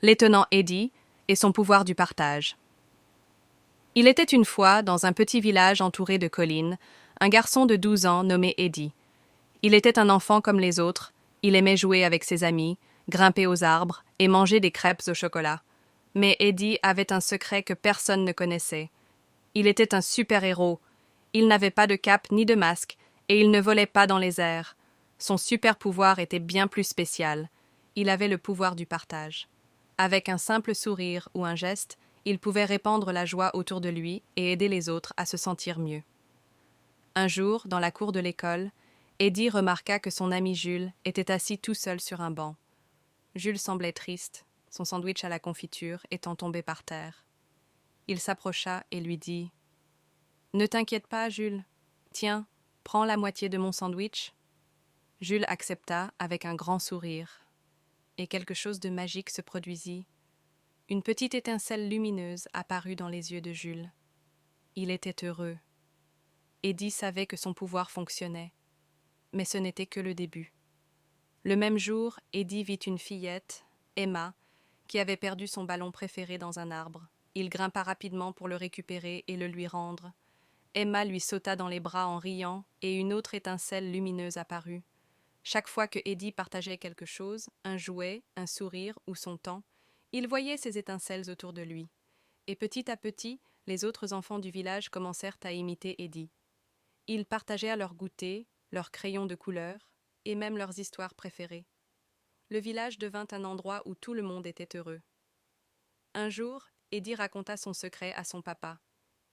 l'étonnant Eddie et son pouvoir du partage. Il était une fois, dans un petit village entouré de collines, un garçon de 12 ans nommé Eddie. Il était un enfant comme les autres, il aimait jouer avec ses amis, grimper aux arbres et manger des crêpes au chocolat. Mais Eddie avait un secret que personne ne connaissait. Il était un super-héros. Il n'avait pas de cape ni de masque, et il ne volait pas dans les airs. Son super-pouvoir était bien plus spécial. Il avait le pouvoir du partage. Avec un simple sourire ou un geste, il pouvait répandre la joie autour de lui et aider les autres à se sentir mieux. Un jour, dans la cour de l'école, Eddie remarqua que son ami Jules était assis tout seul sur un banc. Jules semblait triste, son sandwich à la confiture étant tombé par terre. Il s'approcha et lui dit « Ne t'inquiète pas, Jules. Tiens, prends la moitié de mon sandwich. » Jules accepta avec un grand sourire. Et quelque chose de magique se produisit. Une petite étincelle lumineuse apparut dans les yeux de Jules. Il était heureux. Eddie savait que son pouvoir fonctionnait. Mais ce n'était que le début. Le même jour, Eddie vit une fillette, Emma, qui avait perdu son ballon préféré dans un arbre. Il grimpa rapidement pour le récupérer et le lui rendre. Emma lui sauta dans les bras en riant et une autre étincelle lumineuse apparut. Chaque fois que Eddie partageait quelque chose, un jouet, un sourire ou son temps, il voyait ces étincelles autour de lui. Et petit à petit, les autres enfants du village commencèrent à imiter Eddie. Ils partagèrent leurs goûters, leurs crayons de couleur et même leurs histoires préférées. Le village devint un endroit où tout le monde était heureux. Un jour, Eddie raconta son secret à son papa,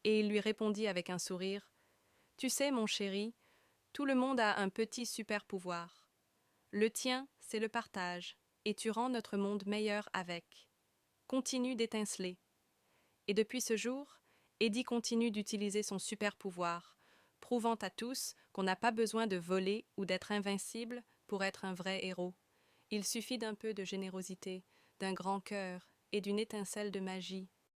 et il lui répondit avec un sourire « Tu sais, mon chéri, tout le monde a un petit super-pouvoir. Le tien, c'est le partage, et tu rends notre monde meilleur avec. Continue d'étinceler. » Et depuis ce jour, Eddie continue d'utiliser son super-pouvoir, prouvant à tous qu'on n'a pas besoin de voler ou d'être invincible pour être un vrai héros. Il suffit d'un peu de générosité, d'un grand cœur et d'une étincelle de magie